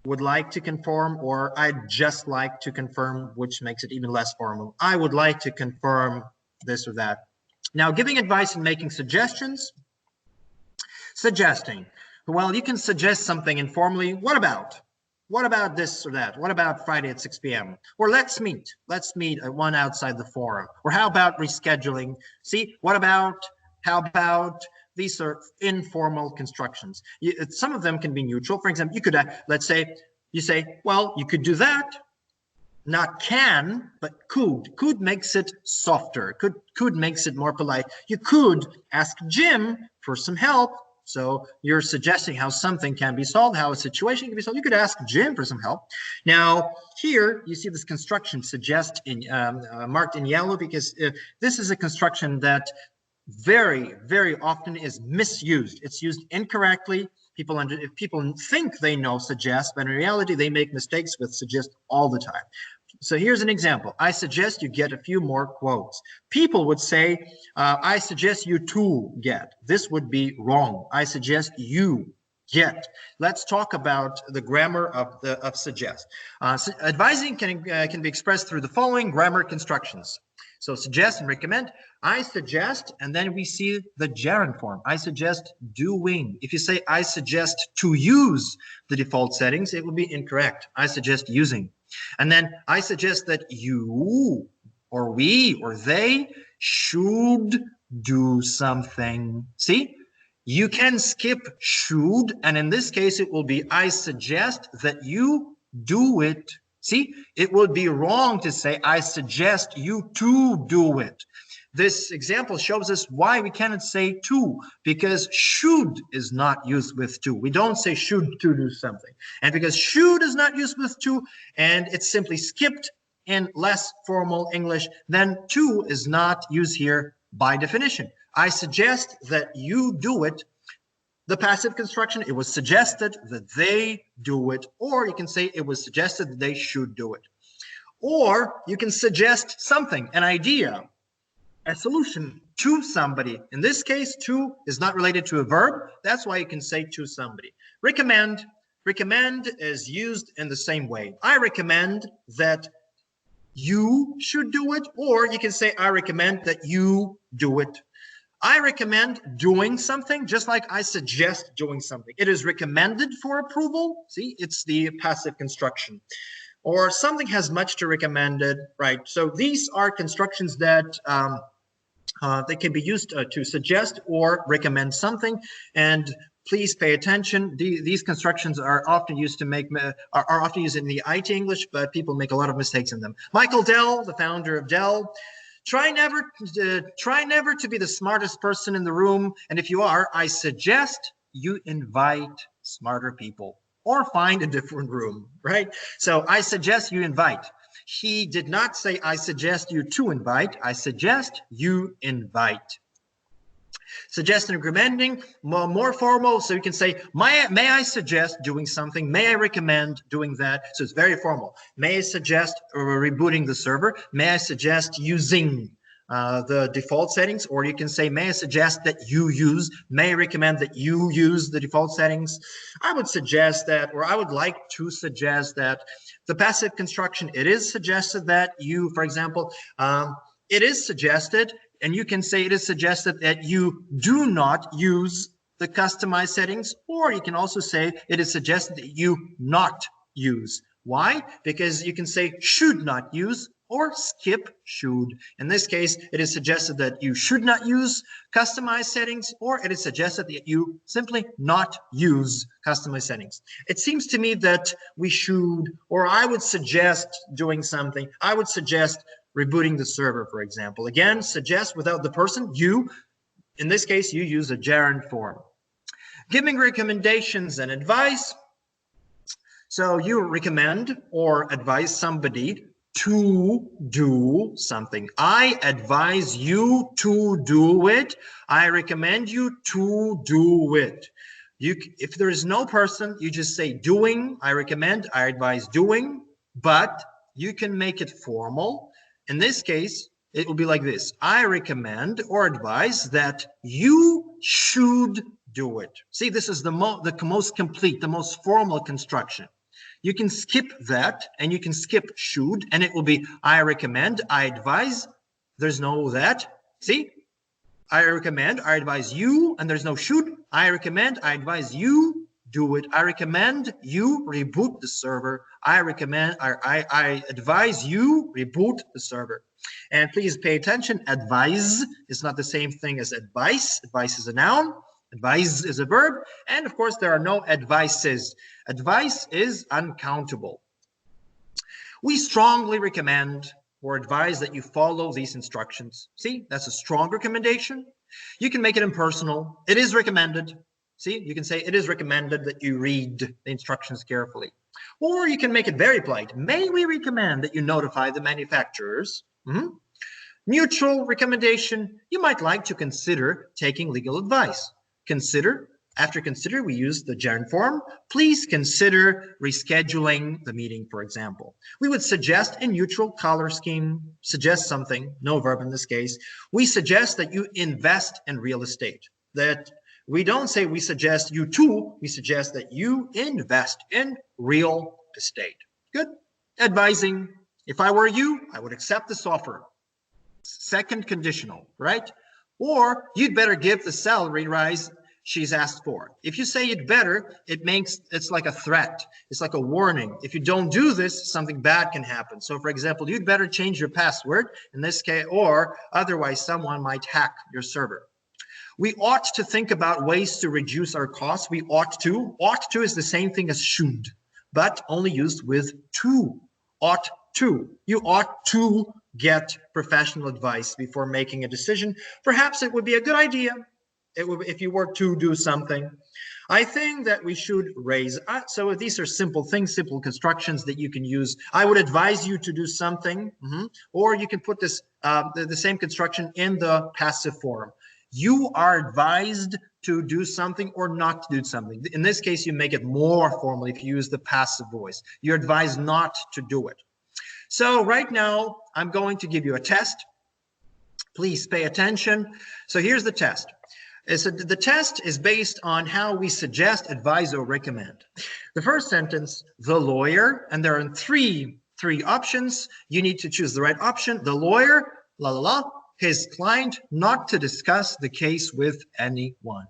Speaker 1: would like to confirm, or I'd just like to confirm, which makes it even less formal. I would like to confirm this or that. Now, giving advice and making suggestions. Suggesting. Well, you can suggest something informally. What about? What about this or that? What about Friday at 6 p.m.? Or let's meet. Let's meet at one outside the forum. Or how about rescheduling? See, what about? How about? These are informal constructions. Some of them can be neutral. For example, you could, let's say, you say, well, you could do that. Not can, but could. Could makes it softer. Could makes it more polite. You could ask Jim for some help. So you're suggesting how something can be solved, how a situation can be solved. You could ask Jim for some help. Now, here you see this construction suggest in marked in yellow because this is a construction that very, very often is misused. It's used incorrectly. People think they know suggest, but in reality, they make mistakes with suggest all the time. So here's an example. I suggest you get a few more quotes. People would say, I suggest you to get. This would be wrong. I suggest you get. Let's talk about the grammar of suggest. Advising can be expressed through the following grammar constructions. So suggest and recommend. I suggest, and then we see the gerund form. I suggest doing. If you say I suggest to use the default settings, it will be incorrect. I suggest using. And then I suggest that you or we or they should do something. See, you can skip should, and in this case, it will be I suggest that you do it. See, it would be wrong to say I suggest you to do it. This example shows us why we cannot say to, because should is not used with to. We don't say should to do something. And because should is not used with to, and it's simply skipped in less formal English, then to is not used here by definition. I suggest that you do it. The passive construction, it was suggested that they do it, or you can say it was suggested that they should do it. Or you can suggest something, an idea, a solution to somebody. In this case, to is not related to a verb. That's why you can say to somebody. Recommend. Recommend is used in the same way. I recommend that you should do it, or you can say I recommend that you do it. I recommend doing something, just like I suggest doing something. It is recommended for approval. See, it's the passive construction. Or something has much to recommend it, right? So these are constructions that they can be used to suggest or recommend something. And please pay attention. These constructions are often used to are often used in the IT English, but people make a lot of mistakes in them. Michael Dell, the founder of Dell. Try never to be the smartest person in the room. And if you are, I suggest you invite smarter people or find a different room, right? So I suggest you invite. He did not say, I suggest you to invite. I suggest you invite. Suggest and recommending, more formal. So you can say, may I suggest doing something? May I recommend doing that? So it's very formal. May I suggest rebooting the server? May I suggest using the default settings? Or you can say, may I suggest that you use? May I recommend that you use the default settings? I would suggest that, or I would like to suggest that. The passive construction, it is suggested that you, for example, it is suggested, and you can say it is suggested that you do not use the customized settings, or you can also say it is suggested that you not use. Why? Because you can say should not use or skip should. In this case, it is suggested that you should not use customized settings, or it is suggested that you simply not use customized settings. It seems to me that we should, or I would suggest doing something. I would suggest rebooting the server, for example. Again, suggest without the person, you. In this case, you use a gerund form. Giving recommendations and advice. So you recommend or advise somebody to do something. I advise you to do it. I recommend you to do it. If there is no person, you just say doing. I recommend, I advise doing, but you can make it formal. In this case, it will be like this. I recommend or advise that you should do it. See, this is the most complete, the most formal construction. You can skip that and you can skip should, and it will be I recommend, I advise. There's no that. See? I recommend, I advise you, and there's no should. I recommend, I advise you do it. I recommend you reboot the server. I recommend, I advise you reboot the server. And please pay attention. Advise is not the same thing as advice. Advice is a noun. Advise is a verb. And of course, there are no advices. Advice is uncountable. We strongly recommend or advise that you follow these instructions. See, that's a strong recommendation. You can make it impersonal. It is recommended. See, you can say it is recommended that you read the instructions carefully. Or you can make it very polite. May we recommend that you notify the manufacturers? Neutral recommendation. You might like to consider taking legal advice. Consider. After consider, we use the gerund form. Please consider rescheduling the meeting, for example. We would suggest a neutral color scheme, suggest something, no verb in this case. We suggest that you invest in real estate. That we don't say we suggest you to, we suggest that you invest in real estate. Good. Advising. If I were you, I would accept this offer. Second conditional, right? Or you'd better give the salary rise she's asked for. If you say it better, it's like a threat. It's like a warning. If you don't do this, something bad can happen. So for example, you'd better change your password in this case, or otherwise someone might hack your server. We ought to think about ways to reduce our costs. We ought to. Ought to is the same thing as should, but only used with to. Ought to. You ought to get professional advice before making a decision. Perhaps it would be a good idea if you were to do something. I think that we should raise. So these are simple things, simple constructions that you can use. I would advise you to do something, or you can put this the same construction in the passive form. You are advised to do something or not to do something. In this case, you make it more formal if you use the passive voice. You're advised not to do it. So right now, I'm going to give you a test. Please pay attention. So here's the test. The test is based on how we suggest, advise, or recommend. The first sentence, the lawyer, and there are three options. You need to choose the right option. The lawyer, his client, not to discuss the case with anyone.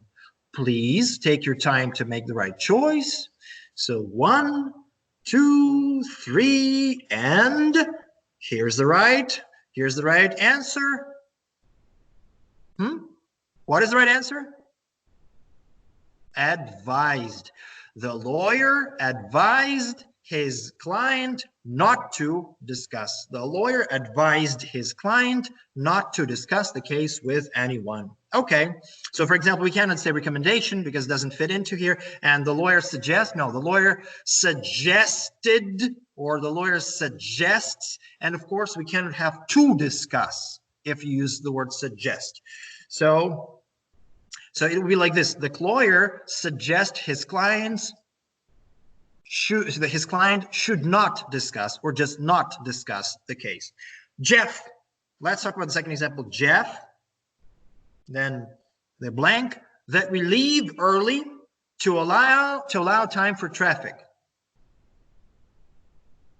Speaker 1: Please take your time to make the right choice. So 1, 2, 3, and here's the right answer. What is the right answer? Advised. The lawyer advised his client not to discuss. The lawyer advised his client not to discuss the case with anyone. Okay, so for example, we cannot say recommendation because it doesn't fit into here. And the lawyer suggests, no, the lawyer suggested, or the lawyer suggests. And of course, we cannot have to discuss if you use the word suggest. So it would be like this. The lawyer suggests his client should not discuss, or just not discuss the case. Jeff, let's talk about the second example. Jeff, then the blank, that we leave early to allow time for traffic.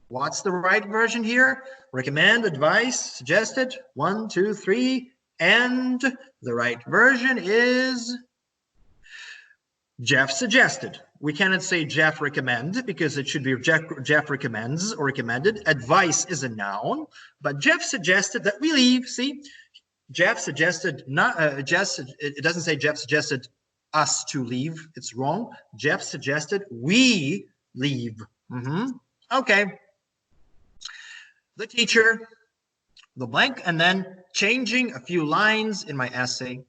Speaker 1: What's the right version here? Recommend, advice, suggested. 1, 2, 3. And the right version is Jeff suggested. We cannot say Jeff recommend because it should be Jeff recommends or recommended. Advice is a noun, but Jeff suggested that we leave. See, Jeff suggested not. It doesn't say Jeff suggested us to leave. It's wrong. Jeff suggested we leave. Okay. The teacher, the blank, and then changing a few lines in my essay.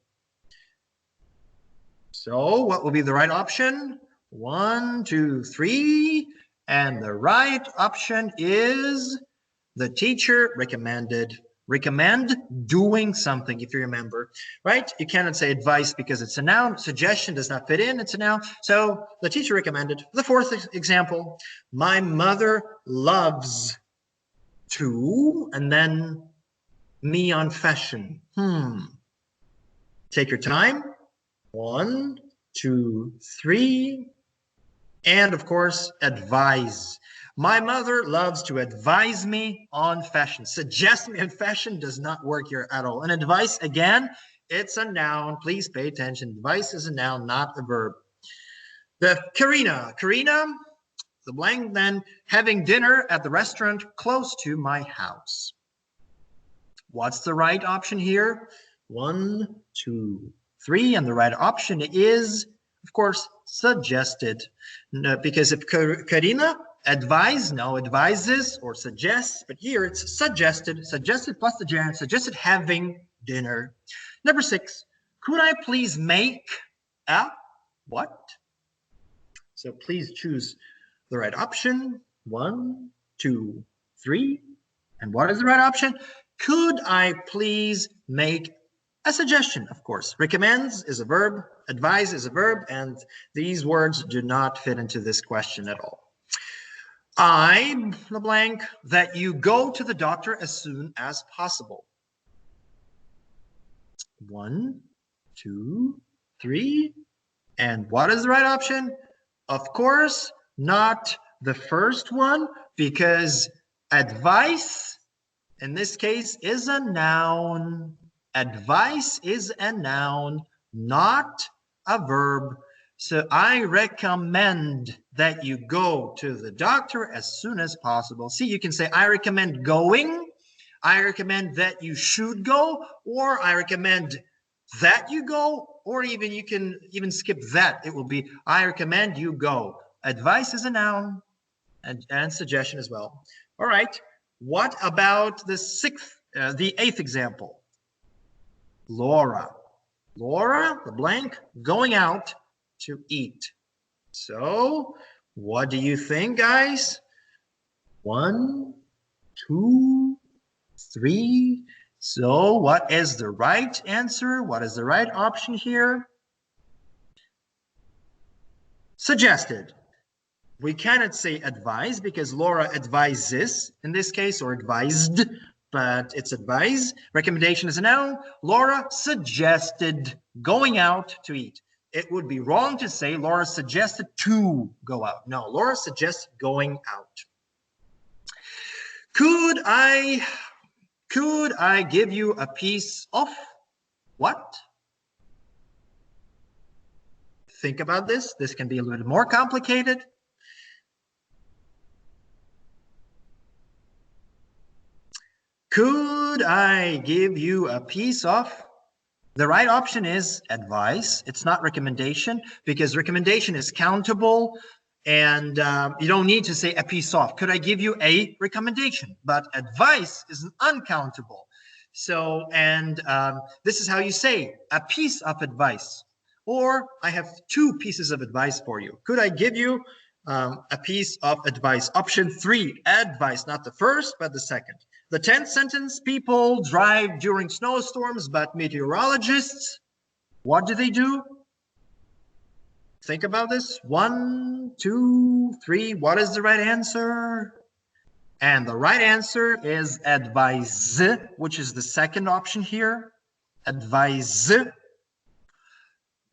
Speaker 1: So what will be the right option? 1, 2, 3. And the right option is the teacher recommended. Recommend doing something, if you remember, right? You cannot say advice because it's a noun. Suggestion does not fit in, it's a noun. So the teacher recommended. The fourth example, my mother loves to, and then me on fashion. Take your time. 1, 2, 3. And of course, advise. My mother loves to advise me on fashion. Suggest me on fashion does not work here at all. And advice, again, it's a noun. Please pay attention. Advice is a noun, not a verb. The Karina, the blank, then having dinner at the restaurant close to my house. What's the right option here? 1, 2, 3. And the right option is, of course, suggested. No, because if Karina advises or suggests, but here it's suggested plus the gerund, suggested having dinner. Number 6, could I please make a what? So please choose the right option. 1, 2, 3. And what is the right option? Could I please make a suggestion? Of course. Recommends is a verb, advise is a verb, and these words do not fit into this question at all. I, the blank, that you go to the doctor as soon as possible. 1, 2, 3. And what is the right option? Of course, not the first one, because advice, in this case, is a noun. Advice is a noun, not a verb. So I recommend that you go to the doctor as soon as possible. See, you can say, I recommend going. I recommend that you should go, or I recommend that you go, or even you can even skip that. It will be, I recommend you go. Advice is a noun and suggestion as well. All right. What about the eighth example? Laura, the blank, going out to eat. So what do you think, guys? 1, 2, 3. So what is the right answer? What is the right option here? Suggested. We cannot say advise because Laura advises in this case, or advised, but it's advise. Recommendation is a noun. Laura suggested going out to eat. It would be wrong to say Laura suggested to go out. No, Laura suggested going out. Could I give you a piece of what? Think about this. This can be a little more complicated. Could I give you a piece of? The right option is advice. It's not recommendation, because recommendation is countable and you don't need to say a piece of. Could I give you a recommendation? But advice is uncountable. So, and this is how you say a piece of advice. Or I have 2 pieces of advice for you. Could I give you a piece of advice? Option 3, advice, not the first, but the second. The 10th sentence, people drive during snowstorms, but meteorologists, what do? Think about this. 1, 2, 3. What is the right answer? And the right answer is advise, which is the second option here. Advise.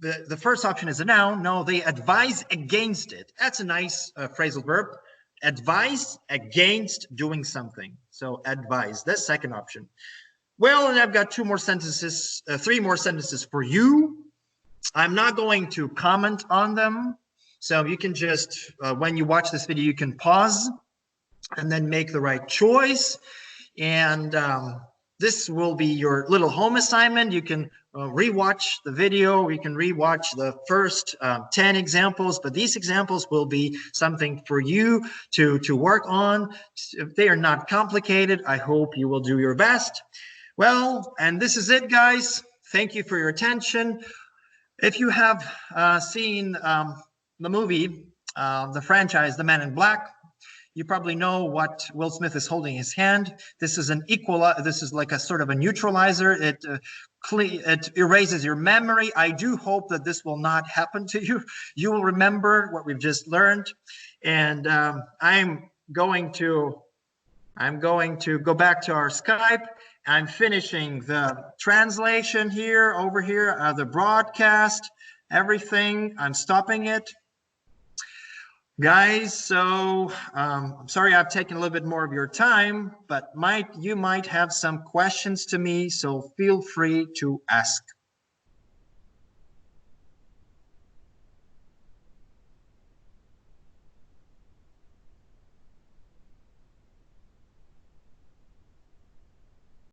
Speaker 1: The first option is a noun. No, they advise against it. That's a nice phrasal verb. Advise against doing something. So advise, that's second option. Well, and I've got 2 more sentences, 3 more sentences for you. I'm not going to comment on them. So you can just, when you watch this video, you can pause and then make the right choice. And this will be your little home assignment. You can rewatch the video. You can rewatch the first 10 examples, but these examples will be something for you to work on. If they are not complicated, I hope you will do your best. Well, and this is it, guys. Thank you for your attention. If you have seen the movie, the franchise, The Man in Black, you probably know what Will Smith is holding in his hand. This is an this is like a sort of a neutralizer. It erases your memory. I do hope that this will not happen to you. You will remember what we've just learned. And I'm going to go back to our Skype. I'm finishing the translation here, over here, the broadcast, everything. I'm stopping it. Guys, so I'm sorry I've taken a little bit more of your time, but you might have some questions to me, so feel free to ask.